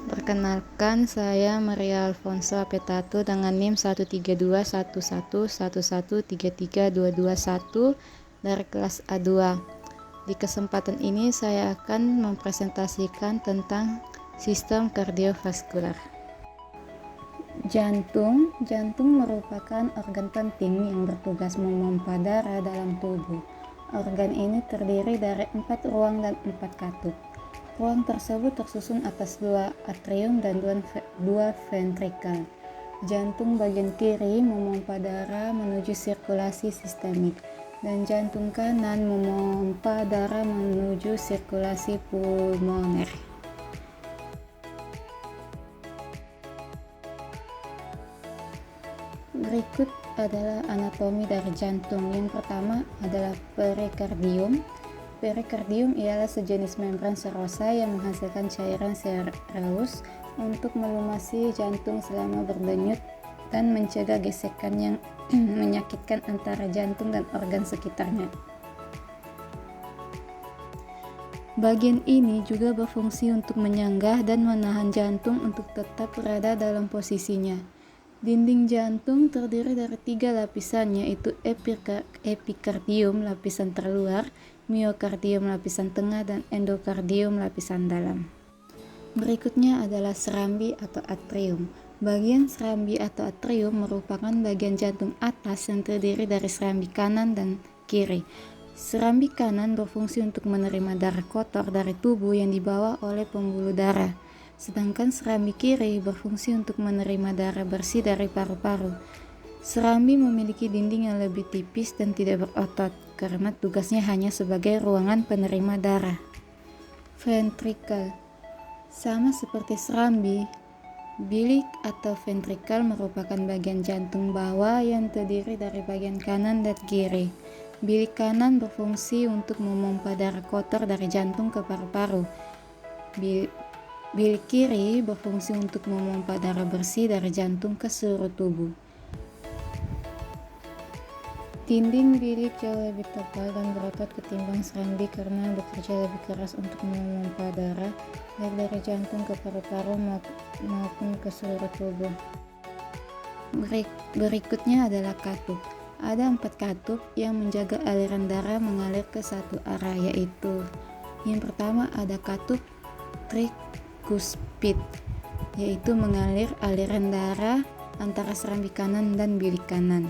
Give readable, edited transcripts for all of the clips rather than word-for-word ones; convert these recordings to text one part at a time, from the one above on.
Perkenalkan, saya Maria Alfonso Apetatu dengan NIM 1321111332221 dari kelas A2. Di kesempatan ini saya akan mempresentasikan tentang sistem kardiovaskular. Jantung merupakan organ penting yang bertugas memompa darah dalam tubuh. Organ ini terdiri dari 4 ruang dan 4 katup. Ruang tersebut tersusun atas 2 atrium dan 2 ventrikel. Jantung bagian kiri memompa darah menuju sirkulasi sistemik, dan jantung kanan memompa darah menuju sirkulasi pulmoner. Berikut adalah anatomi dari jantung. Yang pertama adalah perikardium. Perikardium ialah sejenis membran serosa yang menghasilkan cairan sereus untuk melumasi jantung selama berdenyut dan mencegah gesekan yang menyakitkan antara jantung dan organ sekitarnya. Bagian ini juga berfungsi untuk menyanggah dan menahan jantung untuk tetap berada dalam posisinya. Dinding jantung terdiri dari 3 lapisan, yaitu epikardium lapisan terluar, miokardium lapisan tengah, dan endokardium lapisan dalam. Berikutnya adalah serambi atau atrium. Bagian serambi atau atrium merupakan bagian jantung atas yang terdiri dari serambi kanan dan kiri. Serambi kanan berfungsi untuk menerima darah kotor dari tubuh yang dibawa oleh pembuluh darah. Sedangkan serambi kiri berfungsi untuk menerima darah bersih dari paru-paru. Serambi memiliki dinding yang lebih tipis dan tidak berotot, karena tugasnya hanya sebagai ruangan penerima darah. Ventrikel sama seperti serambi, bilik atau ventrikel merupakan bagian jantung bawah yang terdiri dari bagian kanan dan kiri. Bilik kanan berfungsi untuk memompa darah kotor dari jantung ke paru-paru. Bilik kiri berfungsi untuk memompa darah bersih dari jantung ke seluruh tubuh. Dinding bilik jauh lebih tebal dan berotot ketimbang serambi karena bekerja lebih keras untuk memompa darah baik dari jantung ke paru-paru maupun ke seluruh tubuh. Berikutnya adalah katup. Ada 4 katup yang menjaga aliran darah mengalir ke satu arah, yaitu yang pertama ada katup trikuspid, yaitu mengalir aliran darah antara serambi kanan dan bilik kanan.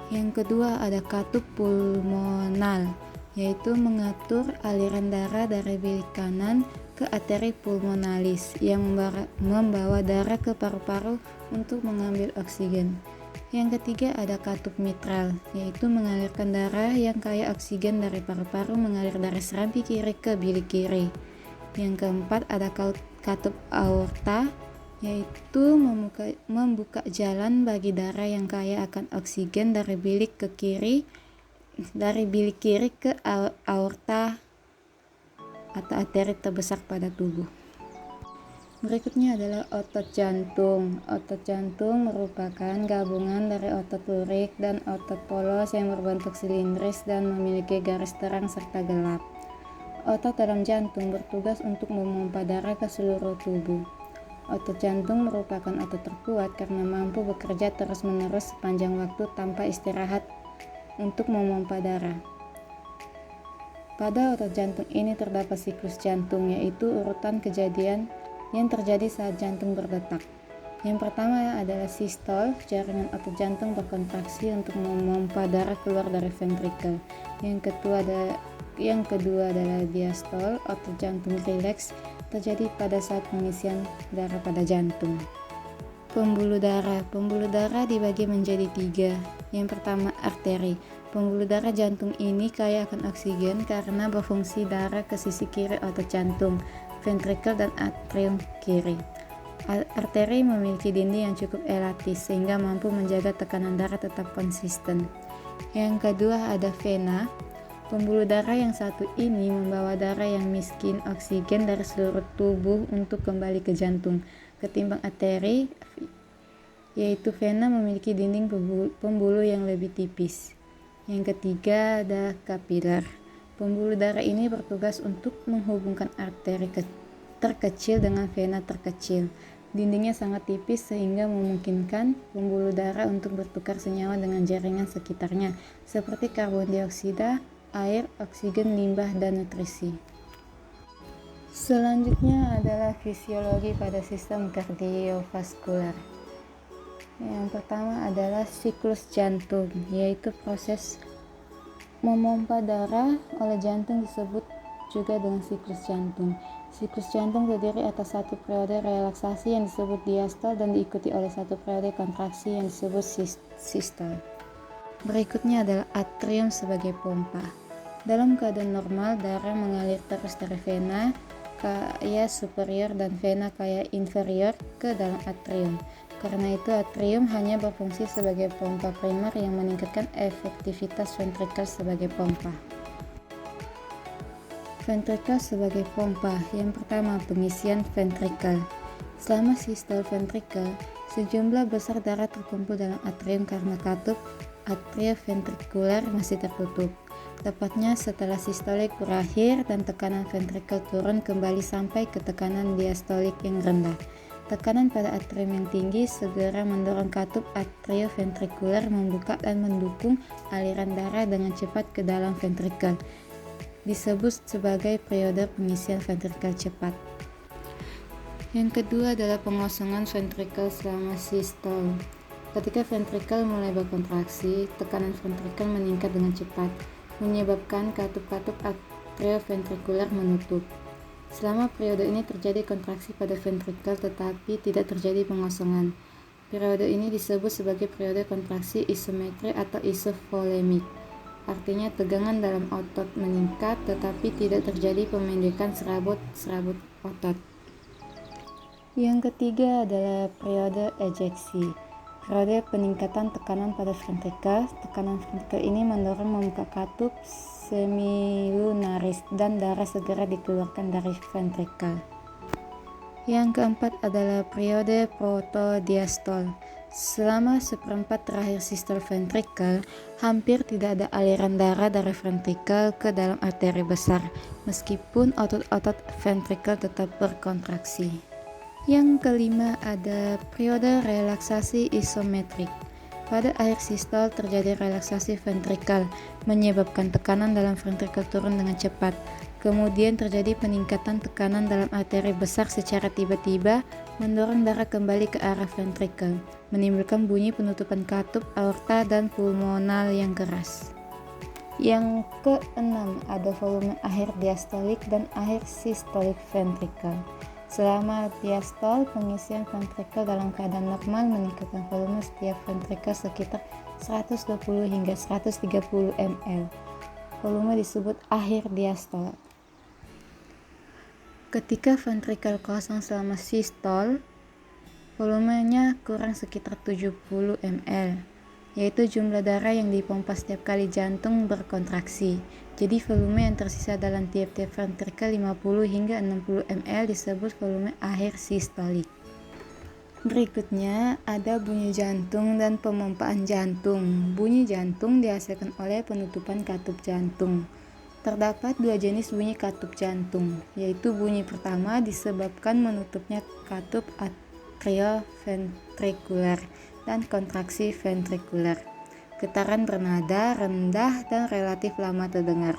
Yang kedua ada katup pulmonal, yaitu mengatur aliran darah dari bilik kanan ke arteri pulmonalis yang membawa darah ke paru-paru untuk mengambil oksigen. Yang ketiga ada katup mitral, yaitu mengalirkan darah yang kaya oksigen dari paru-paru mengalir dari serambi kiri ke bilik kiri. Yang keempat ada katup aorta, yaitu membuka jalan bagi darah yang kaya akan oksigen dari bilik kiri ke aorta atau arteri terbesar pada tubuh. Berikutnya adalah otot jantung. Otot jantung merupakan gabungan dari otot lurik dan otot polos yang berbentuk silindris dan memiliki garis terang serta gelap. Otot dalam jantung bertugas untuk memompa darah ke seluruh tubuh. Otot jantung merupakan otot terkuat karena mampu bekerja terus-menerus sepanjang waktu tanpa istirahat untuk memompa darah. Pada otot jantung ini terdapat siklus jantung, yaitu urutan kejadian yang terjadi saat jantung berdetak. Yang pertama adalah sistol, jaringan otot jantung berkontraksi untuk memompa darah keluar dari ventrikel. Yang kedua adalah diastol, otot jantung rileks, terjadi pada saat pengisian darah pada jantung. Pembuluh darah dibagi menjadi 3. Yang pertama arteri. Pembuluh darah jantung ini kaya akan oksigen karena berfungsi darah ke sisi kiri otot jantung, ventrikel dan atrium kiri. Arteri memiliki dinding yang cukup elastis sehingga mampu menjaga tekanan darah tetap konsisten. Yang kedua ada vena. Pembuluh darah yang satu ini membawa darah yang miskin oksigen dari seluruh tubuh untuk kembali ke jantung, ketimbang arteri, yaitu vena memiliki dinding pembuluh yang lebih tipis. Yang ketiga ada kapiler. Pembuluh darah ini bertugas untuk menghubungkan arteri terkecil dengan vena terkecil. Dindingnya sangat tipis sehingga memungkinkan pembuluh darah untuk bertukar senyawa dengan jaringan sekitarnya, seperti karbon dioksida, air, oksigen, limbah, dan nutrisi. Selanjutnya adalah fisiologi pada sistem kardiovaskular. Yang pertama adalah siklus jantung, yaitu proses memompa darah oleh jantung disebut juga dengan siklus jantung. Siklus jantung terdiri atas satu periode relaksasi yang disebut diastol dan diikuti oleh satu periode kontraksi yang disebut sistol. Berikutnya adalah atrium sebagai pompa. Dalam keadaan normal, darah mengalir terus dari vena cava superior dan vena cava inferior ke dalam atrium. Karena itu, atrium hanya berfungsi sebagai pompa primer yang meningkatkan efektivitas ventrikel sebagai pompa. Ventrikel sebagai pompa. Yang pertama, pengisian ventrikel. Selama sistol ventrikel, sejumlah besar darah terkumpul dalam atrium karena katup atrioventrikuler masih tertutup. Tepatnya setelah sistolik berakhir dan tekanan ventrikel turun kembali sampai ke tekanan diastolik yang rendah. Tekanan pada atrium yang tinggi segera mendorong katup atrioventrikuler membuka dan mendukung aliran darah dengan cepat ke dalam ventrikel. Disebut sebagai periode pengisian ventrikel cepat. Yang kedua adalah pengosongan ventrikel selama sistol. Ketika ventrikel mulai berkontraksi, tekanan ventrikel meningkat dengan cepat, menyebabkan katup-katup atrioventrikuler menutup. Selama periode ini terjadi kontraksi pada ventrikel tetapi tidak terjadi pengosongan. Periode ini disebut sebagai periode kontraksi isometri atau isovolemik. Artinya tegangan dalam otot meningkat tetapi tidak terjadi pemendekan serabut otot. Yang ketiga adalah periode ejeksi. Periode peningkatan tekanan pada ventrikel. Tekanan ventrikel ini mendorong membuka katup semilunaris dan darah segera dikeluarkan dari ventrikel. Yang keempat adalah periode protodiastol. Selama seperempat terakhir sistol ventrikel, hampir tidak ada aliran darah dari ventrikel ke dalam arteri besar, meskipun otot-otot ventrikel tetap berkontraksi. Yang kelima ada periode relaksasi isometrik. Pada akhir sistol terjadi relaksasi ventrikel, menyebabkan tekanan dalam ventrikel turun dengan cepat. Kemudian terjadi peningkatan tekanan dalam arteri besar secara tiba-tiba, mendorong darah kembali ke arah ventrikel, menimbulkan bunyi penutupan katup aorta dan pulmonal yang keras. Yang keenam ada volume akhir diastolik dan akhir sistolik ventrikel. Selama diastol, pengisian ventrikel dalam keadaan normal meningkatkan volume setiap ventrikel sekitar 120 hingga 130 ml. Volume disebut akhir diastol. Ketika ventrikel kosong selama sistol, volumenya kurang sekitar 70 ml, yaitu jumlah darah yang dipompa setiap kali jantung berkontraksi. Jadi volume yang tersisa dalam tiap-tiap ventrikel 50 hingga 60 ml disebut volume akhir sistolik. Berikutnya ada bunyi jantung dan pemompaan jantung. Bunyi jantung dihasilkan oleh penutupan katup jantung. Terdapat dua jenis bunyi katup jantung, yaitu bunyi pertama disebabkan menutupnya katup atrioventrikuler dan kontraksi ventrikuler. Getaran bernada rendah dan relatif lama terdengar.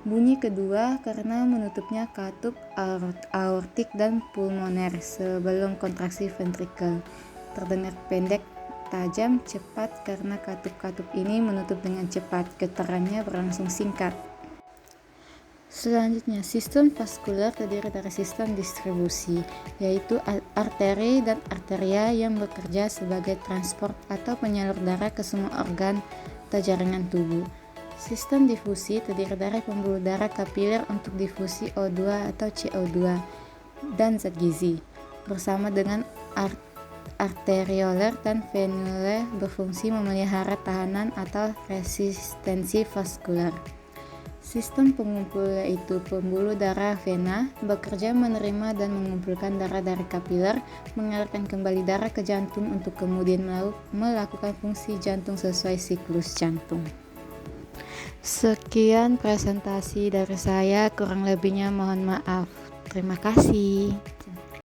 Bunyi kedua karena menutupnya katup aortik dan pulmoner sebelum kontraksi ventrikel. Terdengar pendek, tajam, cepat karena katup-katup ini menutup dengan cepat. Getarannya berlangsung singkat. Selanjutnya, sistem vaskuler terdiri dari sistem distribusi, yaitu arteri dan arteria yang bekerja sebagai transport atau penyalur darah ke semua organ atau jaringan tubuh. Sistem difusi terdiri dari pembuluh darah kapiler untuk difusi O2 atau CO2 dan zat gizi, bersama dengan arterioler dan venular berfungsi memelihara tahanan atau resistensi vaskuler. Sistem pengumpul yaitu pembuluh darah vena bekerja menerima dan mengumpulkan darah dari kapiler, mengalirkan kembali darah ke jantung untuk kemudian melakukan fungsi jantung sesuai siklus jantung. Sekian presentasi dari saya, kurang lebihnya mohon maaf. Terima kasih.